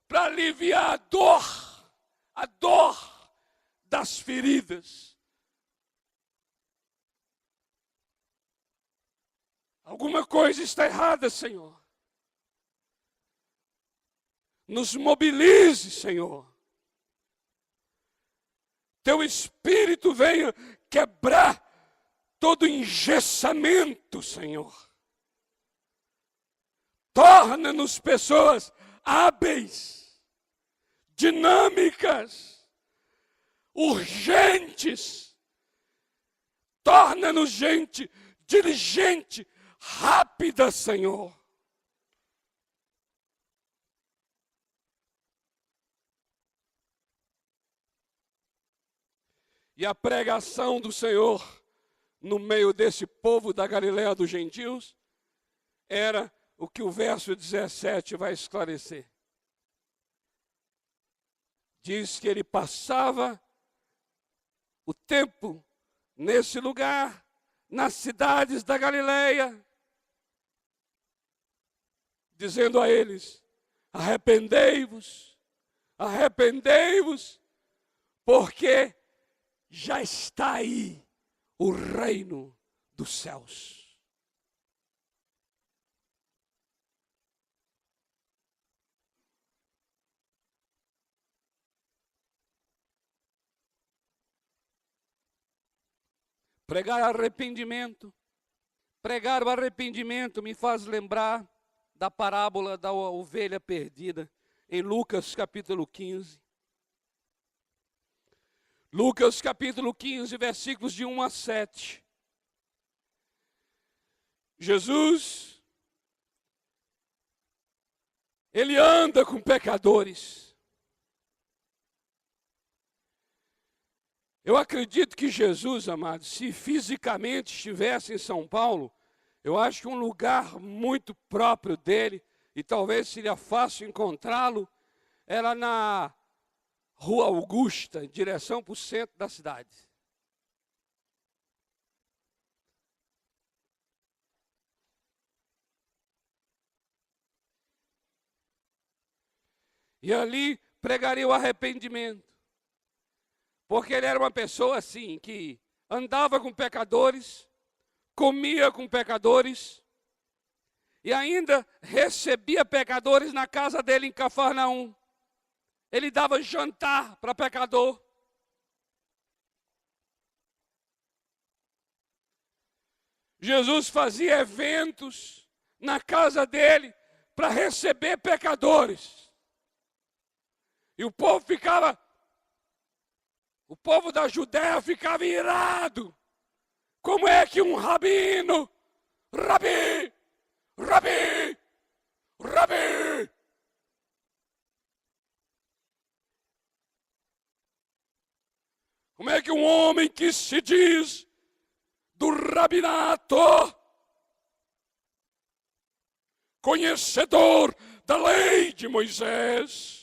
[SPEAKER 1] para aliviar a dor das feridas. Alguma coisa está errada, Senhor. Nos mobilize, Senhor. Teu Espírito venha quebrar todo engessamento, Senhor. Torna-nos pessoas hábeis, dinâmicas, urgentes. Torna-nos gente diligente, rápida, Senhor. E a pregação do Senhor no meio desse povo da Galileia dos gentios era o que o verso 17 vai esclarecer. Diz que ele passava o tempo nesse lugar, nas cidades da Galileia, dizendo a eles: arrependei-vos, arrependei-vos, porque já está aí o reino dos céus. Pregar arrependimento. Pregar o arrependimento me faz lembrar da parábola da ovelha perdida, em Lucas capítulo 15. Lucas capítulo 15, versículos de 1 a 7. Jesus, ele anda com pecadores. Eu acredito que Jesus, amados, se fisicamente estivesse em São Paulo, eu acho que um lugar muito próprio dele, e talvez seria fácil encontrá-lo, era na Rua Augusta, em direção para o centro da cidade. E ali pregaria o arrependimento. Porque ele era uma pessoa assim, que andava com pecadores, comia com pecadores, e ainda recebia pecadores na casa dele em Cafarnaum. Ele dava jantar para pecador. Jesus fazia eventos na casa dele para receber pecadores. E o povo da Judéia ficava irado. Como é que um rabino, rabi, como é que um homem que se diz do rabinato, conhecedor da lei de Moisés,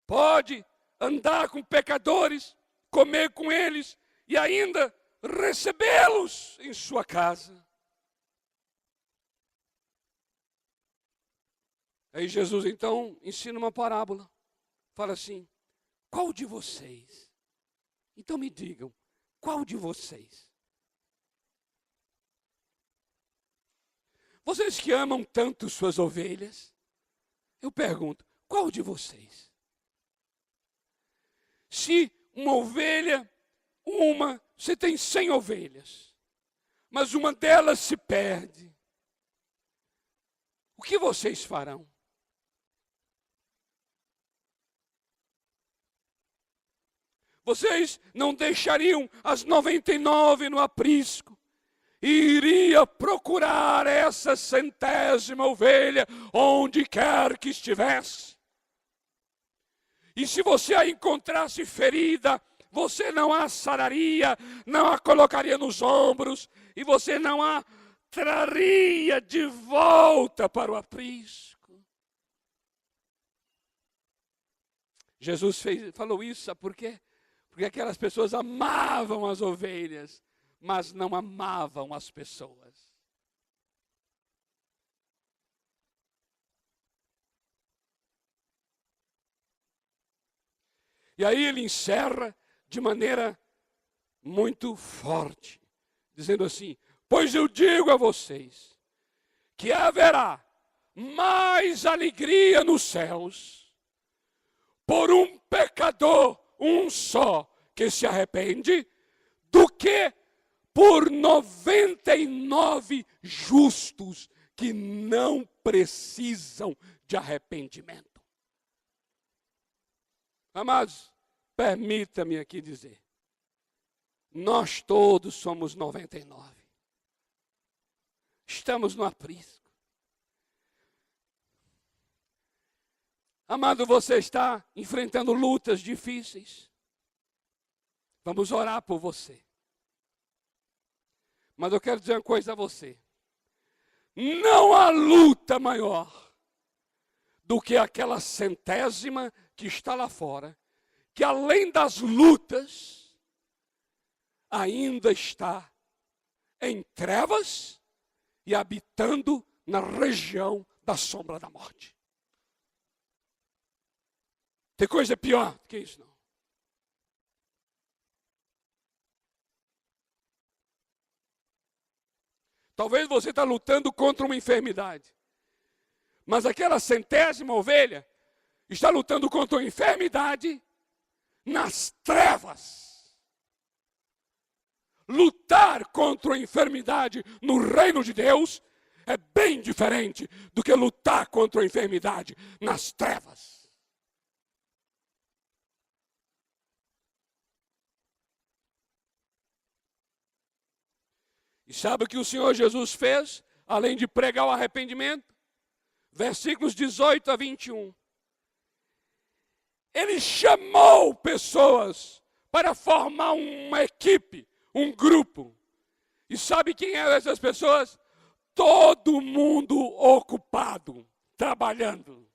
[SPEAKER 1] pode andar com pecadores, comer com eles e ainda recebê-los em sua casa? Aí Jesus então ensina uma parábola. Fala assim: qual de vocês? Então me digam, qual de vocês? Vocês que amam tanto suas ovelhas, eu pergunto, qual de vocês? Se uma ovelha, você tem 100 ovelhas, mas uma delas se perde, o que vocês farão? Vocês não deixariam as 99 no aprisco e iria procurar essa 100ª ovelha onde quer que estivesse? E se você a encontrasse ferida, você não a sararia, não a colocaria nos ombros, e você não a traria de volta para o aprisco? Jesus falou isso, sabe por quê? Porque aquelas pessoas amavam as ovelhas, mas não amavam as pessoas. E aí ele encerra de maneira muito forte, dizendo assim: pois eu digo a vocês que haverá mais alegria nos céus por um pecador, um só, que se arrepende, do que por 99 justos que não precisam de arrependimento. Amados, permita-me aqui dizer, nós todos somos 99. Estamos no aprisco. Amado, você está enfrentando lutas difíceis. Vamos orar por você. Mas eu quero dizer uma coisa a você. Não há luta maior do que aquela centésima que está lá fora, que além das lutas, ainda está em trevas e habitando na região da sombra da morte. Tem coisa pior do que isso, não. Talvez você está lutando contra uma enfermidade, mas aquela centésima ovelha está lutando contra uma enfermidade nas trevas. Lutar contra a enfermidade no reino de Deus é bem diferente do que lutar contra a enfermidade nas trevas. E sabe o que o Senhor Jesus fez, além de pregar o arrependimento? Versículos 18 a 21. Ele chamou pessoas para formar uma equipe, um grupo. E sabe quem eram essas pessoas? Todo mundo ocupado, trabalhando.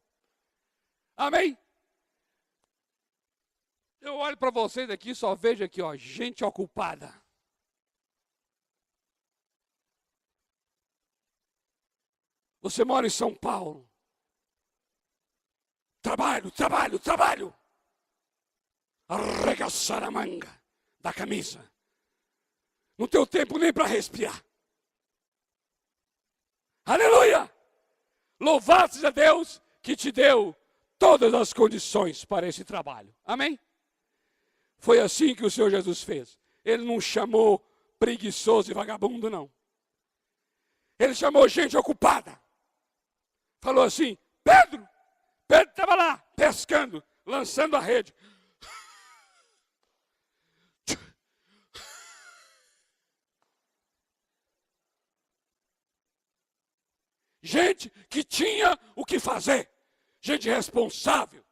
[SPEAKER 1] Amém? Eu olho para vocês aqui, só vejo aqui, ó, gente ocupada. Você mora em São Paulo. Trabalho, trabalho, trabalho. Arregaçar a manga da camisa. Não tenho tempo nem para respirar. Aleluia! Louvado seja Deus que te deu todas as condições para esse trabalho. Amém? Foi assim que o Senhor Jesus fez. Ele não chamou preguiçoso e vagabundo, não. Ele chamou gente ocupada. Falou assim: Pedro estava lá pescando, lançando a rede. Gente que tinha o que fazer, gente responsável,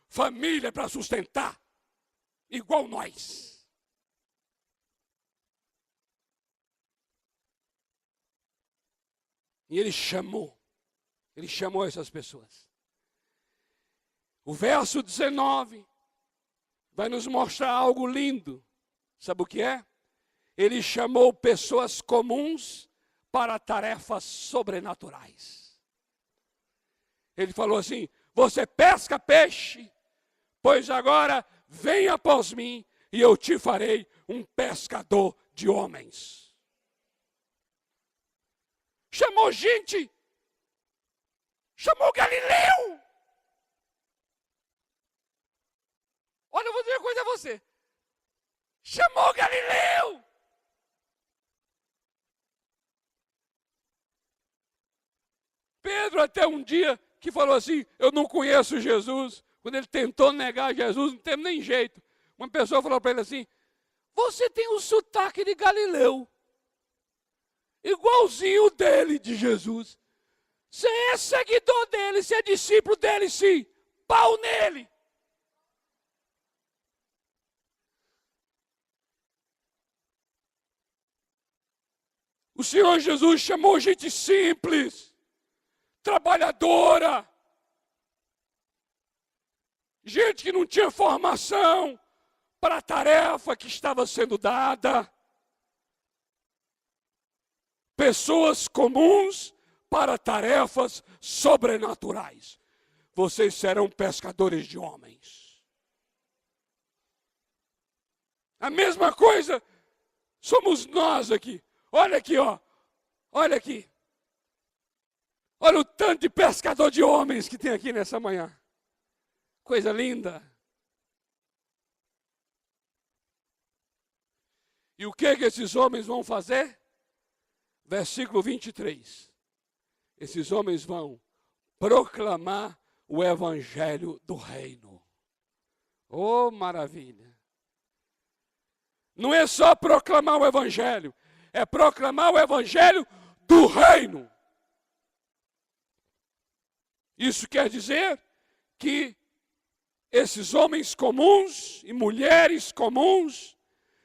[SPEAKER 1] família para sustentar, igual nós. E ele chamou essas pessoas. O verso 19 vai nos mostrar algo lindo. Sabe o que é? Ele chamou pessoas comuns para tarefas sobrenaturais. Ele falou assim: você pesca peixe, pois agora venha após mim e eu te farei um pescador de homens. Chamou gente. Chamou Galileu. Olha, eu vou dizer uma coisa a você. Chamou Galileu. Pedro até um dia que falou assim: eu não conheço Jesus. Quando ele tentou negar Jesus, não teve nem jeito. Uma pessoa falou para ele assim: você tem o sotaque de Galileu. Igualzinho dele, de Jesus. Você é seguidor dele, você é discípulo dele, sim. Pau nele. O Senhor Jesus chamou gente simples, trabalhadora, gente que não tinha formação para a tarefa que estava sendo dada.
[SPEAKER 2] pessoas comuns para tarefas sobrenaturais. Vocês serão pescadores de homens. A mesma coisa somos nós aqui. Olha aqui, ó. Olha aqui. Olha o tanto de pescador de homens que tem aqui nessa manhã. Coisa linda. E o que esses homens vão fazer? Versículo 23. Esses homens vão proclamar o evangelho do reino. Oh, maravilha. Não é só proclamar o evangelho, é proclamar o evangelho do reino. Isso quer dizer que esses homens comuns e mulheres comuns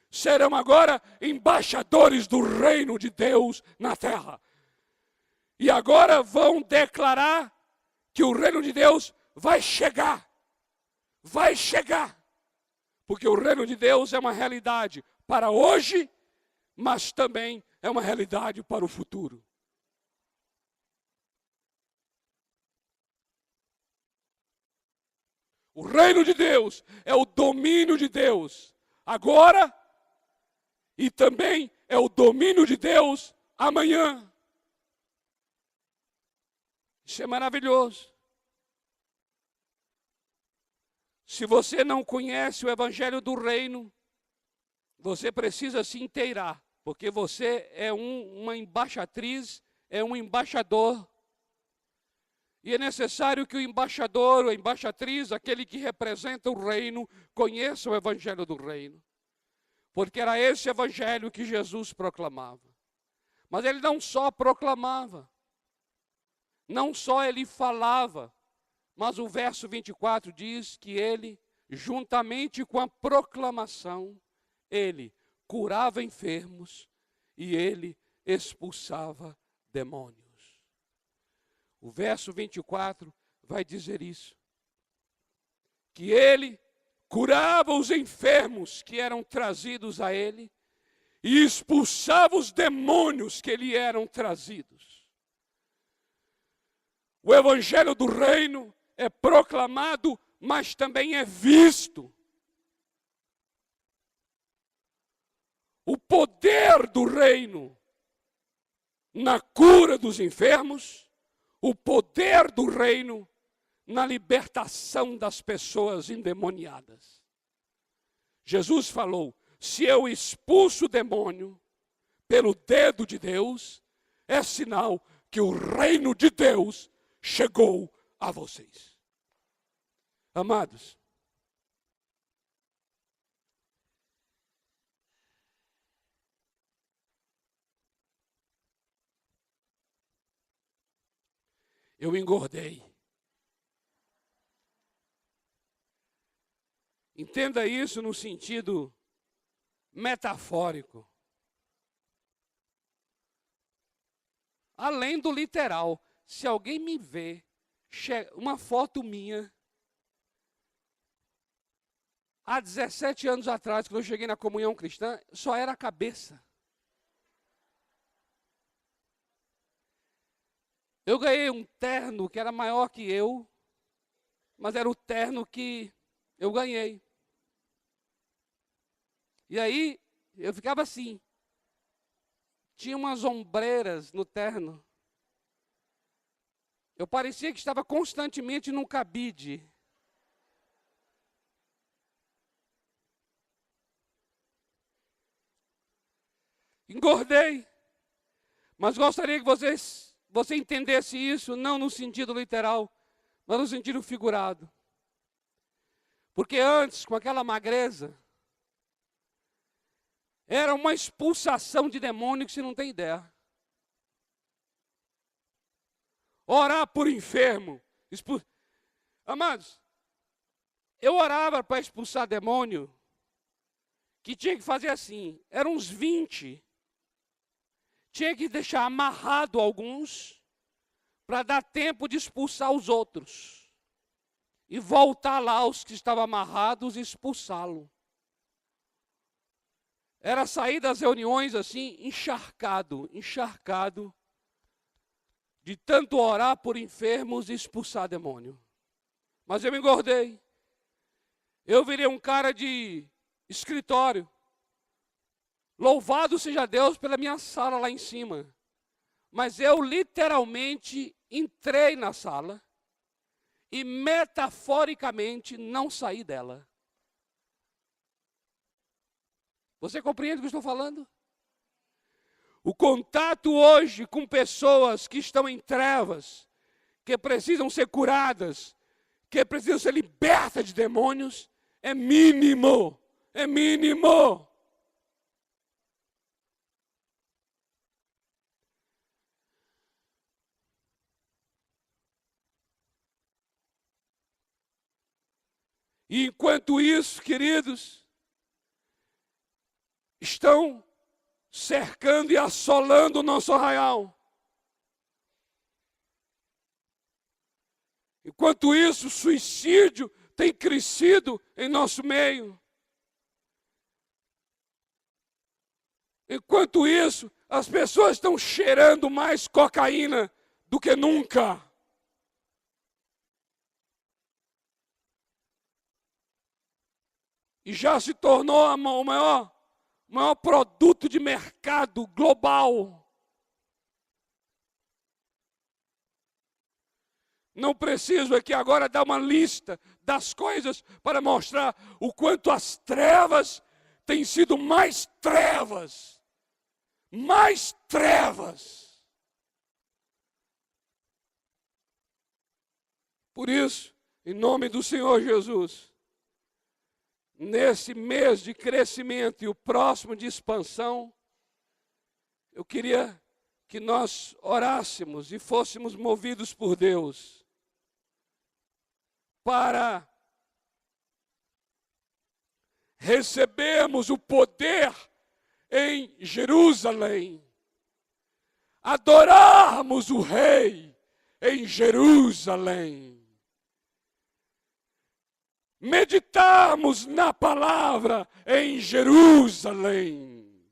[SPEAKER 2] serão agora embaixadores do reino de Deus na terra. E agora vão declarar que o reino de Deus vai chegar. Vai chegar. Porque o reino de Deus é uma realidade para hoje, mas também é uma realidade para o futuro. O reino de Deus é o domínio de Deus agora e também é o domínio de Deus amanhã. Isso é maravilhoso. Se você não conhece o evangelho do reino, você precisa se inteirar, porque você é uma embaixatriz, é um embaixador. E é necessário que o embaixador, ou a embaixatriz, aquele que representa o reino, conheça o evangelho do reino. Porque era esse evangelho que Jesus proclamava. Mas ele não só proclamava, não só ele falava, mas o verso 24 diz que ele, juntamente com a proclamação, ele curava enfermos e ele expulsava demônios. O verso 24 vai dizer isso. Que ele curava os enfermos que eram trazidos a ele e expulsava os demônios que lhe eram trazidos. O evangelho do reino é proclamado, mas também é visto. O poder do reino na cura dos enfermos, o poder do reino na libertação das pessoas endemoniadas. Jesus falou: se eu expulso o demônio pelo dedo de Deus, é sinal que o reino de Deus chegou a vocês. Amados, eu engordei. Entenda isso no sentido metafórico. Além do literal. Se alguém me vê, uma foto minha, há 17 anos atrás, quando eu cheguei na comunhão cristã, só era a cabeça. Eu ganhei um terno que era maior que eu, mas era o terno que eu ganhei. E aí, eu ficava assim. Tinha umas ombreiras no terno. Eu parecia que estava constantemente num cabide. Engordei. Mas gostaria que você entendesse isso, não no sentido literal, mas no sentido figurado. Porque antes, com aquela magreza, era uma expulsação de demônio que você não tem ideia. Orar por enfermo. Amados, eu orava para expulsar demônio, que tinha que fazer assim, eram uns 20. Tinha que deixar amarrado alguns, para dar tempo de expulsar os outros. E voltar lá os que estavam amarrados e expulsá-lo. era sair das reuniões assim, encharcado, de tanto orar por enfermos e expulsar demônio. Mas eu me engordei. Eu virei um cara de escritório. Louvado seja Deus pela minha sala lá em cima. Mas eu literalmente entrei na sala e metaforicamente não saí dela. Você compreende o que eu estou falando? O contato hoje com pessoas que estão em trevas, que precisam ser curadas, que precisam ser libertas de demônios, é mínimo, é mínimo. E enquanto isso, queridos, estão cercando e assolando o nosso arraial. Enquanto isso, o suicídio tem crescido em nosso meio. Enquanto isso, as pessoas estão cheirando mais cocaína do que nunca. E já se tornou o maior produto de mercado global. Não preciso aqui agora dar uma lista das coisas para mostrar o quanto as trevas têm sido mais trevas. Mais trevas. Por isso, em nome do Senhor Jesus, nesse mês de crescimento e o próximo de expansão, eu queria que nós orássemos e fôssemos movidos por Deus para recebermos o poder em Jerusalém, adorarmos o Rei em Jerusalém, meditarmos na palavra em Jerusalém,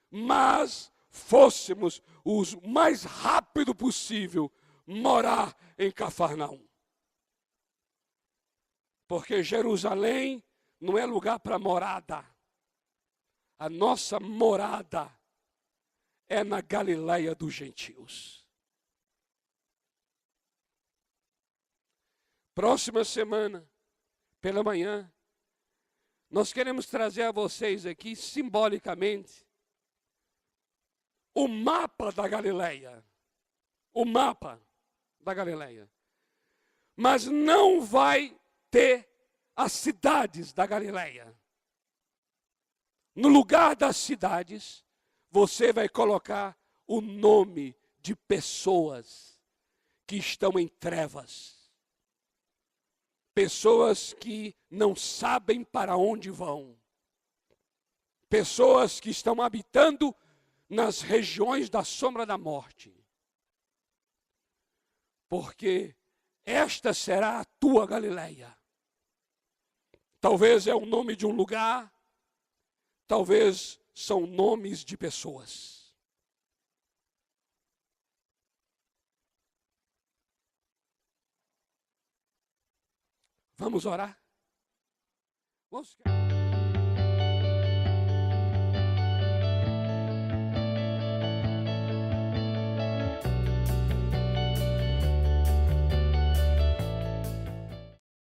[SPEAKER 2] mas fôssemos o mais rápido possível morar em Cafarnaum. Porque Jerusalém não é lugar para morada. A nossa morada é na Galileia dos gentios. Próxima semana, pela manhã, nós queremos trazer a vocês aqui, simbolicamente, o mapa da Galileia. O mapa da Galileia. Mas não vai ter as cidades da Galileia. No lugar das cidades, você vai colocar o nome de pessoas que estão em trevas. Pessoas que não sabem para onde vão. Pessoas que estão habitando nas regiões da sombra da morte. Porque esta será a tua Galileia. Talvez é o nome de um lugar, talvez são nomes de pessoas. Vamos orar? Vamos ficar.